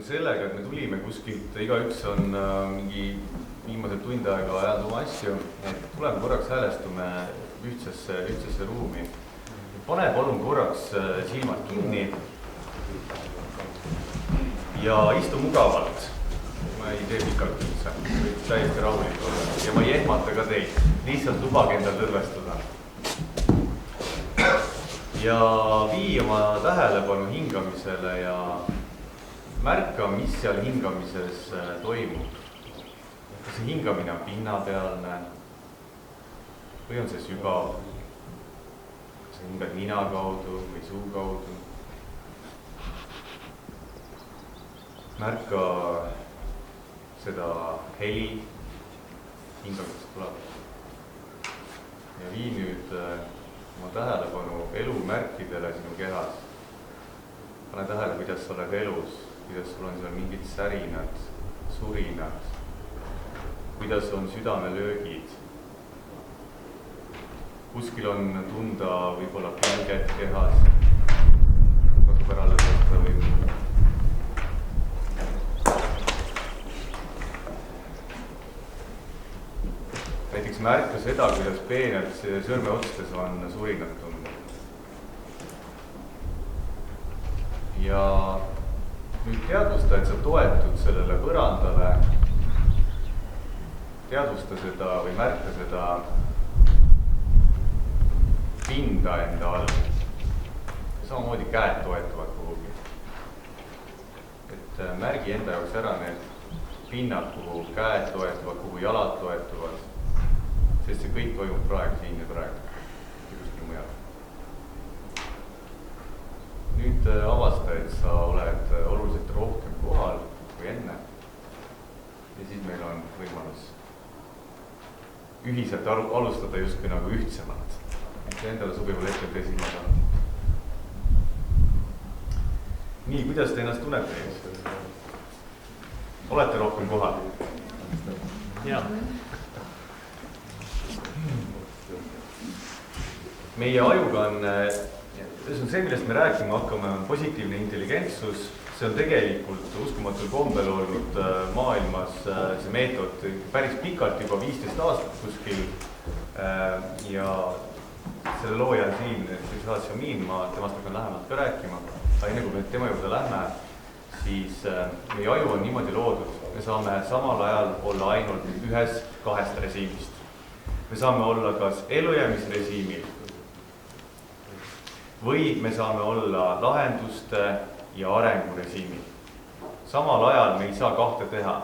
sellega, et me tulime kuskilt, igaüks on mingi viimased tund aega ajanud oma asju, et tuleme korraks häälestume ühtsesse ruumi. Pane palun korraks silmad kinni ja istu mugavalt. Ma ei tee pikalt üldse, võib täiesti rahulik olla ja ma ei ehmata ka teid, lihtsalt lubage endal tõrvestuda. Ja vii oma tähelepanu hingamisele ja märka, mis seal hingamises toimub. Kas see hingamine on pinnapealne või on see sügav? Kas see hingad nina kaudu või suu kaudu? Märka seda heli hingamisest tuleb. Ja vii nüüd oma tähelepanu elumärkidele sinu kehas. Pane tähele, kuidas sa oled elus, kuidas sul on seal mingid särinad, surinad, kuidas on südamelöögid. Kuskil on tunda võib-olla pinget kehas, tasub ära lõpeta või näiteks märka seda, kuidas peenelt sõrmeotstes on surinad tunda. Ja nüüd teadvusta, et sa toetud sellele põrandale, teadvusta seda või märka seda pinda enda all. Samamoodi käed toetuvad kuhugi. Et märgi enda jaoks ära need pinnad, kuhu käed toetuvad, kuhu jalad toetuvad, sest see kõik toimub praegu siin ja praegu, kuskil mujal. Nüüd avasta, et sa oled oluliselt rohkem kohal kui enne. Ja siis meil on võimalus ühiselt alustada justkui nagu ühtsemalt. See endale sobival hetkel tee silmad on. Nii, kuidas te ennast tunnete? Olete rohkem kohal? Jaa. Meie ajuga on, see, millest me rääkima hakkame, on positiivne intelligentsus. See on tegelikult uskumatul kombel olnud maailmas see meetod päris pikalt, juba 15 aastat kuskil. Ja selle looja on siin, ma temast hakkan lähemalt ka rääkima. Aga enne kui me tema juurde lähme, siis meie aju on niimoodi loodud. Me saame samal ajal olla ainult ühes kahest režiimist. Me saame olla kas ellujäämisrežiimil või me saame olla lahenduste ja arengurežiimil. Samal ajal me ei saa kahte teha.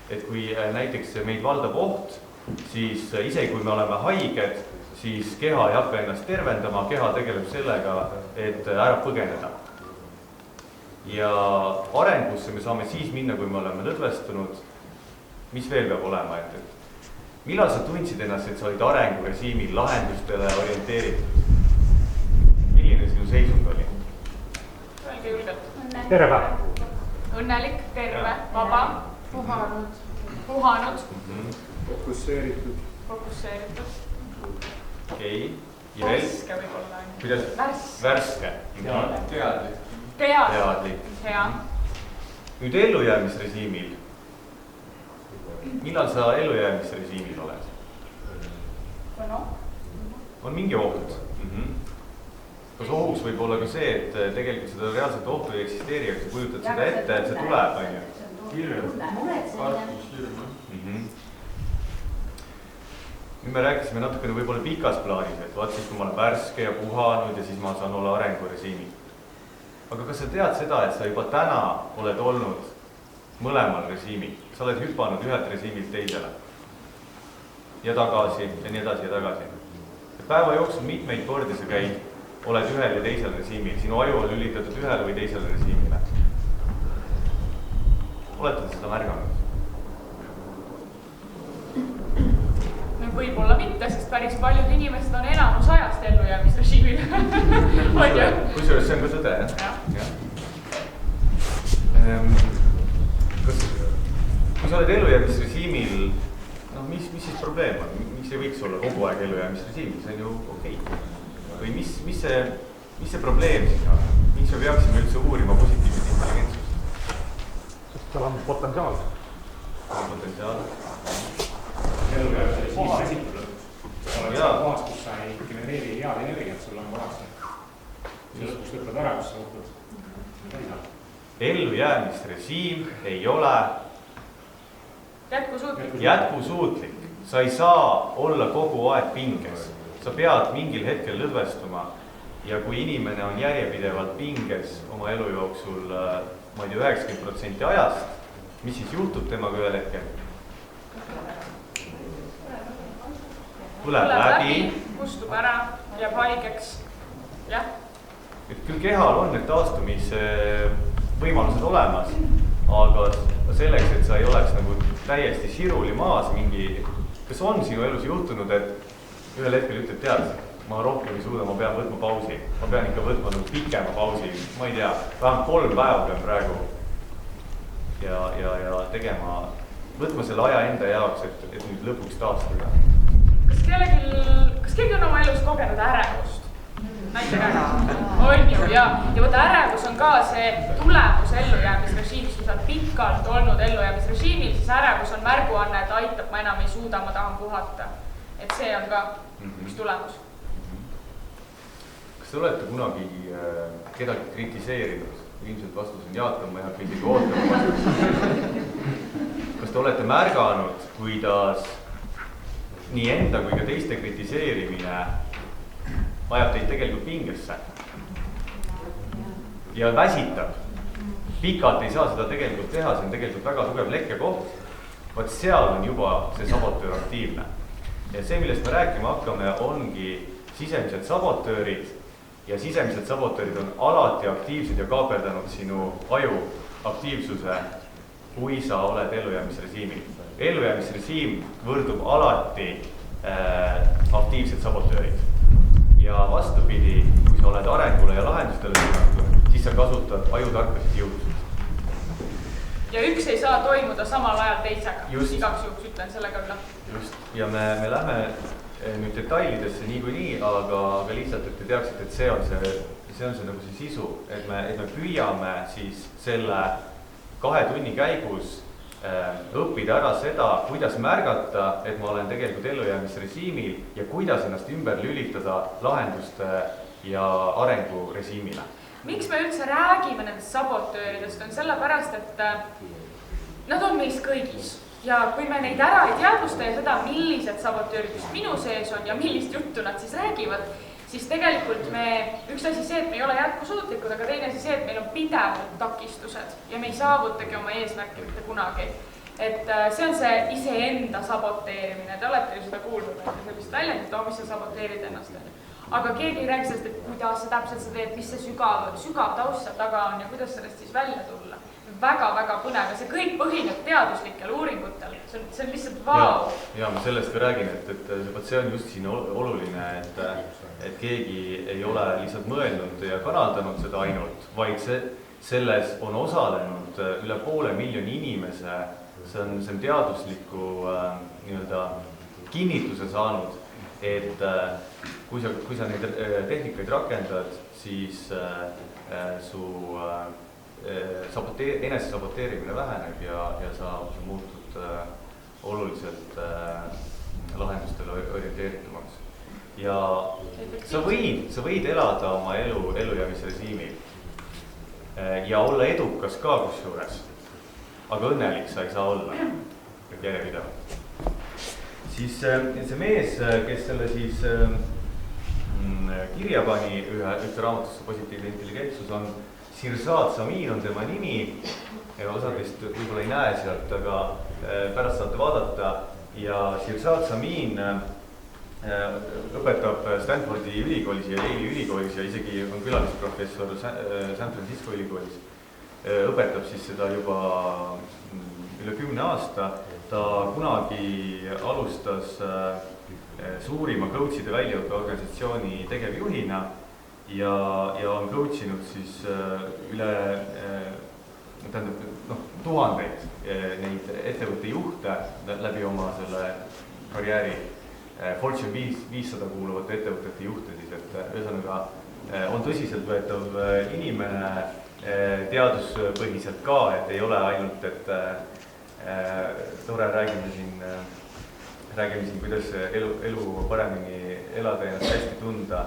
Et kui näiteks meid valdab oht, siis isegi kui me oleme haiged, siis keha ei hakka ennast tervendama, keha tegeleb sellega, et ära põgeneda. Ja arengusse me saame siis minna, kui me oleme lõdvestunud. Mis veel peab olema? Millal sa tundsid ennast, et sa olid arengurežiimil lahendustele orienteeritud? Milline sinu seisund oli? Öelge julgelt. Terve. Õnnelik, terve, vaba, puhanud. Fokusseeritud. Okei. Ja veel? Värske võib-olla. Kuidas? Värske. Teadlik. Hea. Nüüd ellujäämisrežiimil. Millal sa ellujäämisrežiimil oled? On mingi oht. Kas ohuks võib olla ka see, et tegelikult seda reaalselt ohtu ei eksisteeri, aga sa kujutad seda ette, et see tuleb, on ju? Nüüd me rääkisime natukene võib-olla pikas plaanis, et vaat siis, kui ma olen värske ja puhanud ja siis ma saan olla arengurežiimil. Aga kas sa tead seda, et sa juba täna oled olnud mõlemal režiimil? Sa oled hüpanud ühelt režiimilt teisele ja tagasi ja nii edasi ja tagasi. Päeva jooksul mitmeid kordi sa käid, oled ühel ja teisel režiimil. Sinu aju on lülitatud ühele või teisele režiimile. Olete seda märganud? Võib-olla mitte, sest päris paljud inimesed on enamus ajast ellujäämisrežiimil. Kusjuures see on ka tõde, jah? Kui sa oled ellujäämisrežiimil, mis siis probleem on? Miks ei võiks olla kogu aeg ellujäämisrežiimil? See on ju okei. Või mis see probleem siin on? Miks me peaksime üldse uurima positiivset intelligentsust? seal on potentsiaal. Potentsiaal. Elujäämisele siis käsitleb lõpuks. Sa oled seal kohas, kus sa ei genereeri head energiat, sul on kohast. See lõpuks lõpeb ära, kus sa õppud. Ellujäämisrežiim ei ole jätkusuutlik. Sa ei saa olla kogu aeg pinges. Sa pead mingil hetkel lõdvestuma. Ja kui inimene on järjepidevalt pinges oma elu jooksul, ma ei tea, 90% ajast, mis siis juhtub temaga ühel hetkel? Põleb läbi, kustub ära, jääb haigeks. Jah. Et küll kehal on need taastumise võimalused olemas, aga selleks, et sa ei oleks nagu täiesti siruli maas mingi, kas on sinu elus juhtunud, et ühel hetkel ütleb, tead, ma rohkem ei suuda, ma pean võtma pausi. Ma pean ikka võtma nagu pikema pausi, ma ei tea, vähemalt 3 päeva pean praegu ja tegema, võtma selle aja enda jaoks, et nüüd lõpuks taastuda. Kas keegi on oma elus kogenud ärevust? Näitega on ju, ja võtta ärevus on ka see tulemus ellujäämisrežiimist, kui sa oled pikalt olnud ellujäämisrežiimil, siis ärevus on märguanne, et aitab, ma enam ei suuda, ma tahan puhata. Et see on ka üks tulemus. Kas te olete kunagi kedagi kritiseerinud? Ilmselt vastus on jaatav, ma ei hakka isegi ootama vastus. Kas te olete märganud, kuidas nii enda kui ka teiste kritiseerimine ajab teid tegelikult pingesse ja väsitab? Pikalt ei saa seda tegelikult teha, see on tegelikult väga tugev lekkekoht. Vaat seal on juba see sabotöör aktiivne. Ja see, millest me rääkima hakkame, ongi sisemised sabotöörid. Ja sisemised sabotöörid on alati aktiivsed ja kaaperdanud sinu aju aktiivsuse, kui sa oled ellujäämisrežiimil. Ellujäämisrežiim võrdub alati aktiivsed sabotöörid. Ja vastupidi, kui sa oled arengule ja lahendustele suunatud, siis sa kasutad ajutarkasid jõudusid. Ja üks ei saa toimuda samal ajal teisega. Just. Igaks juhuks ütlen sellega üle. Just. Ja me lähme nüüd detailidesse niikuinii, aga lihtsalt, et te teaksite, et see on see nagu see sisu, et me püüame siis selle 2 tunni käigus õppida ära seda, kuidas märgata, et ma olen tegelikult ellujäämisrežiimil ja kuidas ennast ümber lülitada lahenduste ja arengurežiimile. Miks me üldse räägime nendest sabotööridest, on sellepärast, et nad on meis kõigis. Ja kui me neid ära ei teadvusta ja seda, millised sabotöörid just minu sees on ja millist juttu nad siis räägivad, siis tegelikult üks asi see, et me ei ole jätkusuutlikud, aga teine asi see, et meil on pidevalt takistused ja me ei saavutagi oma eesmärki mitte kunagi. Et see on see iseenda saboteerimine, te olete ju seda kuulnud, sellist väljendit, mis sa saboteerid ennast. Aga keegi ei räägi sellest, et kuidas sa täpselt sa teed, mis see sügav taust seal taga on ja kuidas sellest siis välja tulla. Väga-väga põnev ja see kõik põhineb teaduslikel uuringutel. See on lihtsalt vau. Ja ma sellest ka räägin, et see on just siin oluline, et keegi ei ole lihtsalt mõelnud ja kanaldanud seda ainult, vaid selles on osalenud üle 500 000 inimese. See on teadusliku kinnituse saanud, et kui sa neid tehnikaid rakendad, siis su enese saboteerimine väheneb ja sa muutud oluliselt lahendustele orienteeritumaks. Ja sa võid elada oma ellujäämisrežiimil ja olla edukas ka kusjuures, aga õnnelik sa ei saa olla järjepidevalt. Siis see mees, kes selle siis kirja pani ühte raamatusse Positiivne intelligentsus, on Sirsad Samin on tema nimi. Osad vist võib-olla ei näe sealt, aga pärast saate vaadata. Ja Sirsad Samin õpetab Stanfordi ülikoolis ja Yale'i ülikoolis ja isegi on külalisprofessor San Francisco ülikoolis. Õpetab siis seda juba üle 10 aasta. Ta kunagi alustas suurima coachide väljaõppeorganisatsiooni tegevjuhina ja on coachinud siis üle tuhandeid neid ettevõtte juhte läbi oma selle karjääri Fortune 500 kuuluvate ettevõtete juhte siis, et ühesõnaga on tõsiseltvõetav inimene teaduspõhiselt ka, et ei ole ainult, et tore räägime siin, kuidas elu paremini elada ja ennast hästi tunda.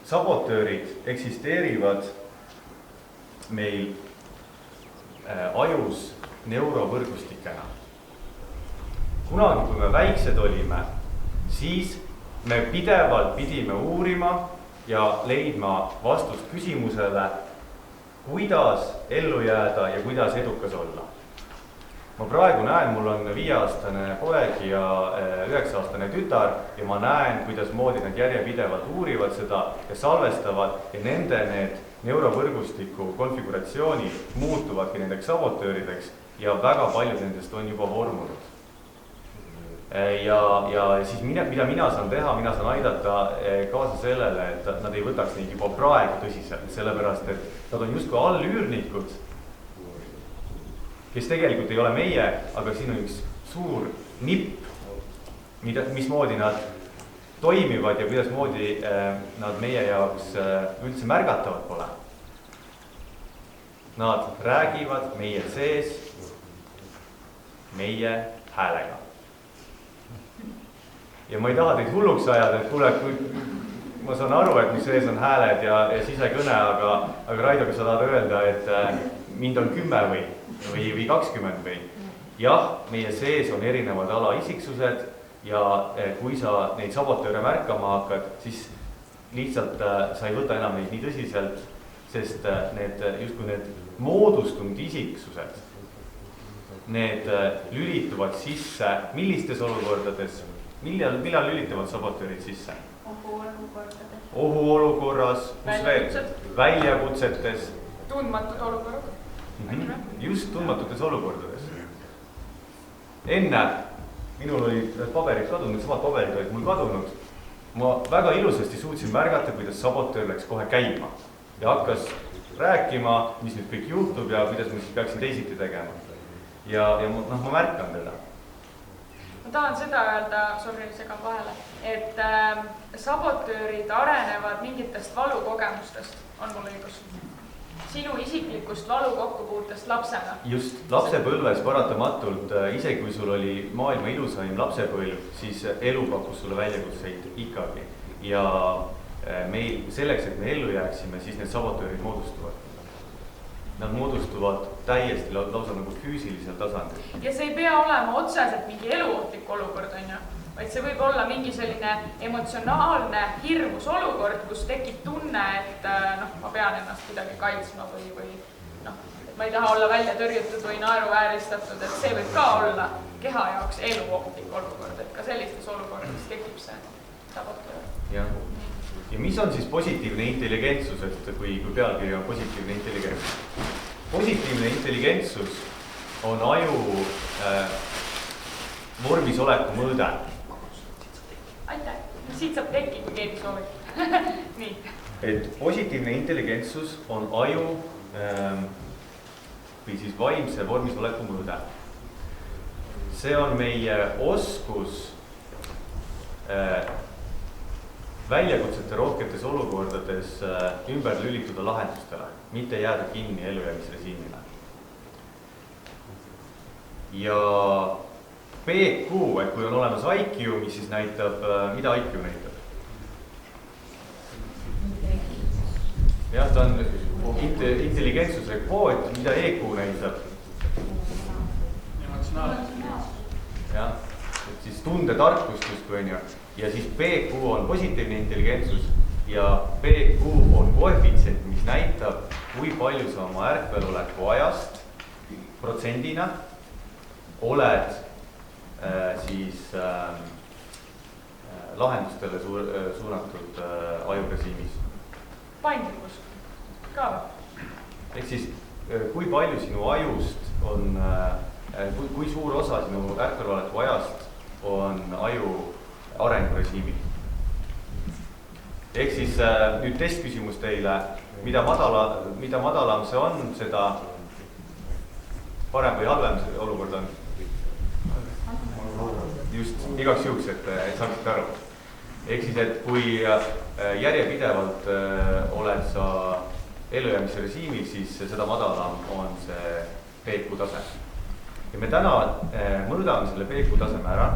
Sabotöörid eksisteerivad meil ajus neurovõrgustikena. Kunagi, kui me väiksed olime, siis me pidevalt pidime uurima ja leidma vastust küsimusele, kuidas ellu jääda ja kuidas edukas olla. Ma praegu näen, mul on 5-aastane poeg ja 9-aastane tütar ja ma näen, kuidas moodi nad järjepidevalt uurivad seda ja salvestavad ja nende need neurovõrgustiku konfiguratsioonid muutuvadki nendeks sabotöörideks ja väga paljud nendest on juba vormunud. Ja siis mida mina saan teha, mina saan aidata kaasa sellele, et nad ei võtaks neid juba praegu tõsiselt, sellepärast et nad on justkui allüürnikud, kes tegelikult ei ole meie, aga siin on üks suur nipp, mismoodi nad toimivad ja kuidas moodi nad meie jaoks üldse märgatavad pole. Nad räägivad meie sees meie häälega. Ja ma ei taha teid hulluks ajada, et kuule, ma saan aru, et mis sees on hääled ja sisekõne, aga Raido, kui sa tahad öelda, et mind on 10 või 20 või. Jah, meie sees on erinevad alaisiksused ja kui sa neid sabotööre märkama hakkad, siis lihtsalt sa ei võta enam neid nii tõsiselt, sest justkui need moodustunud isiksused, need lülituvad sisse millistes olukordades, millal lülitavad sabotöörid sisse? Ohuolukorras, kus veel? Väljakutsetes. Tundmatud olukorrad. Just tundmatutes olukordades. Enne minul olid paberid kadunud, samad paberid olid mul kadunud. Ma väga ilusasti suutsin märgata, kuidas sabotöör läks kohe käima ja hakkas rääkima, mis nüüd kõik juhtub ja kuidas ma siis peaksin teisiti tegema. Ja ma märkan teda. Ma tahan seda öelda, sorry, segan vahele, et sabotöörid arenevad mingitest valukogemustest, on mul õigus. Sinu isiklikust valukokkupuutest lapsena. Just, lapsepõlves paratamatult, isegi kui sul oli maailma ilusaim lapsepõlv, siis elu pakkus sulle väljakutseid ikkagi. Ja meil selleks, et me ellu jääksime, siis need sabotöörid moodustuvad. Nad moodustuvad täiesti lausa nagu füüsilisel tasandil. Ja see ei pea olema otseselt mingi eluohtlik olukord, on ju, vaid see võib olla mingi selline emotsionaalne hirmus olukord, kus tekib tunne, et ma pean ennast kuidagi kaitsma või ma ei taha olla välja tõrjutud või naeruvääristatud, et see võib ka olla keha jaoks eluohtlik olukord, et ka sellistes olukordades tekib see sabotöör. Ja mis on siis positiivne intelligentsus, et kui pealkiri on positiivne intelligentsus? Positiivne intelligentsus on aju vormis oleku mõõde. Aitäh, siit saab tekki, kui keegi soovib. Nii. Et positiivne intelligentsus on aju või siis vaimse vormis oleku mõõde. See on meie oskus väljakutsete rohketes olukordades ümber lülituda lahendustele, mitte jääda kinni ellujäämisrežiimile. Ja PQ, et kui on olemas IQ, mis siis näitab, mida IQ näitab? Jah, ta on intelligentsuse kvoot, mida EQ näitab? Jah, et siis tundetarkust justkui on ju. Ja siis PQ on positiivne intelligentsus ja PQ on koefitsient, mis näitab, kui palju sa oma ärkveloleku ajast protsendina oled siis lahendustele suunatud ajurežiimis. Paindlikkus ka. Ehk siis, kui palju sinu ajust on, kui suur osa sinu ärkveloleku ajast on aju arengurežiimil. Ehk siis nüüd testküsimus teile, mida madalam see on, seda parem või halvem see olukord on? just igaks juhuks, et saaksite aru. Ehk siis, et kui järjepidevalt oled sa ellujäämise režiimil, siis seda madalam on see PQ tase. Ja me täna mõõdame selle PQ taseme ära.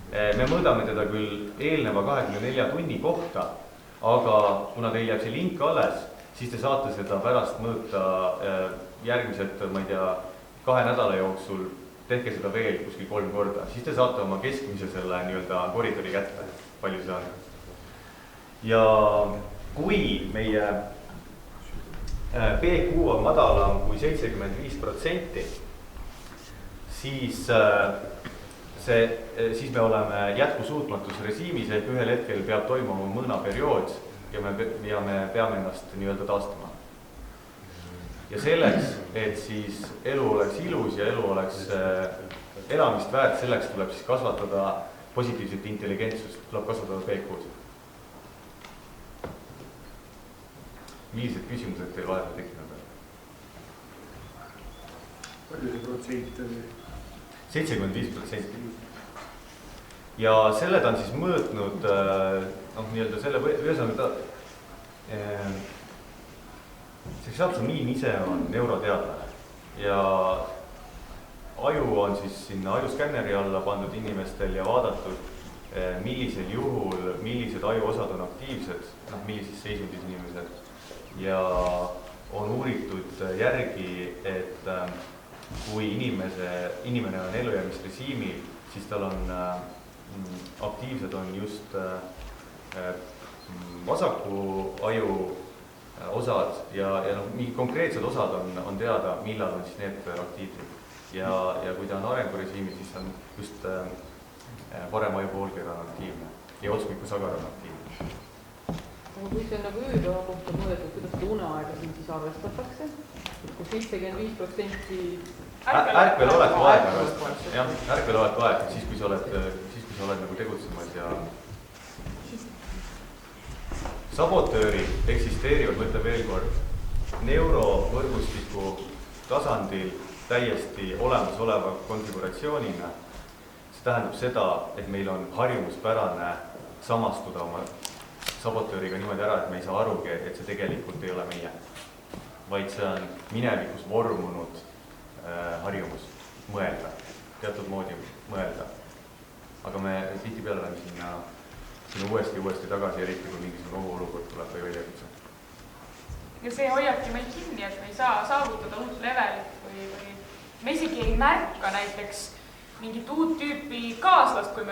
Me mõõdame teda küll eelneva 24 tunni kohta, aga kuna teil jääb see link alles, siis te saate seda pärast mõõta järgmised, ma ei tea, 2 nädala jooksul, tehke seda veel kuskil 3 korda, siis te saate oma keskmise selle nii-öelda koridori kätte, palju see on. Ja kui meie PQ on madalam kui 75%, siis me oleme jätkusuutmatusrežiimis, ehk ühel hetkel peab toimuma mõõnaperiood ja me peame ennast nii-öelda taastama. Ja selleks, et siis elu oleks ilus ja elu oleks elamist väärt, selleks tuleb siis kasvatada positiivset intelligentsust, tuleb kasvatada PQ-d. Millised küsimused teil vahepeal tekkinud on? Palju see protsent oli? 75%. Ja selle ta on siis mõõtnud, nii-öelda selle ühesõnaga see Šatsamiin ise on neuroteadlane ja aju on siis sinna ajuskanneri alla pandud inimestel ja vaadatud, millisel juhul, millised ajuosad on aktiivsed, millises seisundis inimesed. Ja on uuritud järgi, et kui inimene on ellujäämisrežiimil, siis tal on aktiivsed on just vasaku aju osad ja mingi konkreetsed osad on teada, millal on siis need aktiivsed. Ja kui ta on arengurežiimil, siis on just parem aju poolkera on aktiivne ja otsmiku sagar on aktiivne. Aga kui see on nagu ööpäeva kohta mõeldud, kuidas seda uneaega siin siis arvestatakse? Kui 75% ärkveloleku aeg arvestatakse, jah, ärkveloleku aeg, siis kui sa oled nagu tegutsemas ja sabotöörid eksisteerivad, ma ütlen veel kord, neurovõrgustiku tasandil täiesti olemasoleva konfiguratsioonina. See tähendab seda, et meil on harjumuspärane samastuda oma sabotööriga niimoodi ära, et me ei saa arugi, et see tegelikult ei ole meie, vaid see on minevikus vormunud harjumus mõelda, teatud moodi mõelda. Aga me tihtipeale oleme sinna uuesti tagasi, eriti kui mingisugune ohuolukord tuleb või väljakutse. Ja see hoiabki meil kinni, et me ei saa saavutada uut levelit või me isegi ei märka näiteks mingit uut tüüpi kaaslast, kui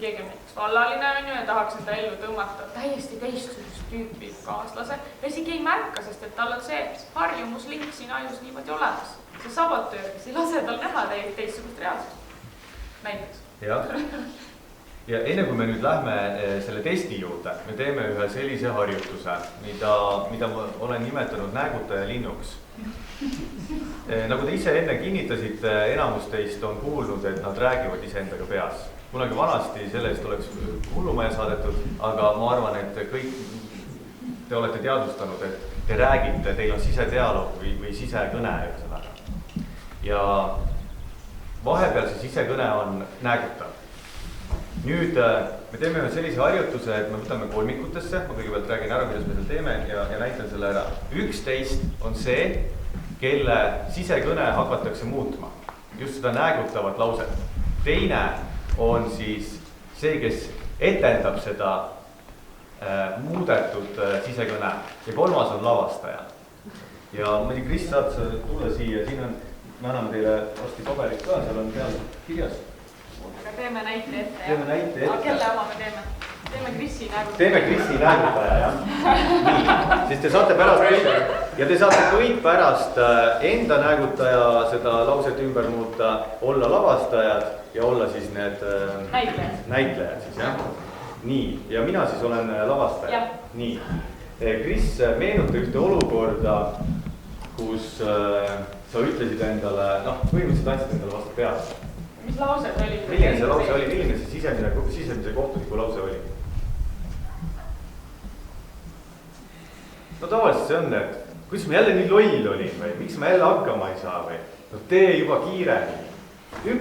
keegi on näiteks vallaline on ju ja tahaks enda ellu tõmmata täiesti teistsugust tüüpi kaaslase. Ja isegi ei märka, sest et tal on see harjumuslink siin ajus niimoodi olemas. See sabotöör, kes ei lase tal näha teistsugust reaalsust. Näiteks. Ja enne kui me nüüd lähme selle testi juurde, me teeme ühe sellise harjutuse, mida ma olen nimetanud näägutaja linnuks. Nagu te ise enne kinnitasite, enamus teist on kuulnud, et nad räägivad iseendaga peas. Kunagi vanasti sellest oleks hullumaja saadetud, aga ma arvan, et kõik te olete teadvustanud, et te räägite, teil on sisedialoog või sisekõne ühesõnaga. Ja vahepeal see sisekõne on näägutav. Nüüd me teeme ühe sellise harjutuse, et me võtame kolmikutesse, ma kõigepealt räägin ära, kuidas me seda teeme ja näitan selle ära. 11 on see, kelle sisekõne hakatakse muutma, just seda näägutavat lauset. Teine on siis see, kes etendab seda muudetud sisekõne ja kolmas on lavastaja. Ja ma ei tea, Kris, saad sa tulla siia, siin on, me anname teile varsti paberit ka, seal on peal kirjas. Aga teeme näite ette. Teeme näite ette. Kelle oma me teeme? Teeme Krisi näägutaja. Teeme Krisi näägutaja, jah. Nii, siis te saate pärast ja te saate kõik pärast enda näägutaja seda lauset ümber muuta, olla lavastajad ja olla siis need näitlejad siis, jah. Nii, ja mina siis olen lavastaja. Nii, Kris, meenuta ühte olukorda, kus sa ütlesid endale, põhimõtteliselt andsid endale vastu peale. Mis lause see oli? Milline see lause oli? Milline see sisemise kohtuniku lause oli? No tavaliselt see on, et kuidas ma jälle nii loll olin või miks ma jälle hakkama ei saa või? No tee juba kiiremini.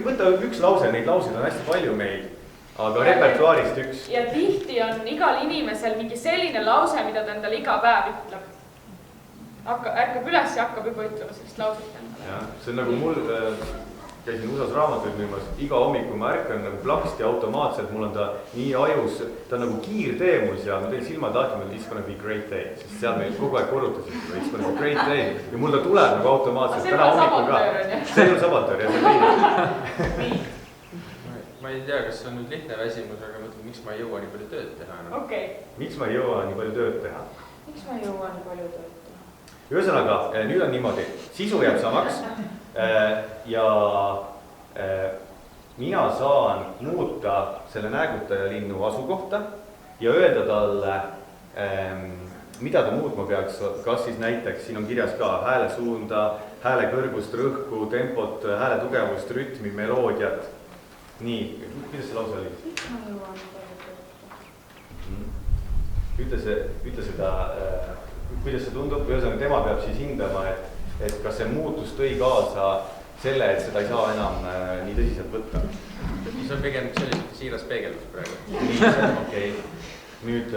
võta üks lause, neid lauseid on hästi palju meil, aga repertuaarist üks. Ja tihti on igal inimesel mingi selline lause, mida ta endale iga päev ütleb. Ärkab üles ja hakkab juba ütlema sellist lauset endale. Ja, see on nagu mul, käisin USA-s raamatuid müümas, iga hommiku ma ärkan nagu plaksti automaatselt, mul on ta nii ajus, ta on nagu kiirtee mul seal, ma teen silmad lahti, ma it's gonna be great day, sest seal me kogu aeg korrutasid, it's gonna be great day ja mul ta tuleb nagu automaatselt, täna hommikul ka. See ei ole sabotöör, jah, see on teine. Ma ei tea, kas see on nüüd lihtne väsimus, aga mõtled, miks ma ei jõua nii palju tööd teha. Okei. Miks ma ei jõua nii palju tööd teha? Miks ma ei jõua nii palju tööd teha? Ühesõnaga, nüüd on niimoodi, sisu jääb samaks ja mina saan muuta selle näägutajalinnu asukohta ja öelda talle, mida ta muutma peaks, kas siis näiteks, siin on kirjas ka hääle suunda, hääle kõrgust, rõhku, tempot, hääle tugevust, rütmi, meloodiat. Nii, kuidas see lause oli? Miks ma ei jõua nii palju tööd teha? Ütle seda, kuidas see tundub, ühesõnaga tema peab siis hindama, et kas see muutus tõi kaasa selle, et seda ei saa enam nii tõsiselt võtta. See on pigem selliselt siiras peegeldus praegu. Nii, okei. Nüüd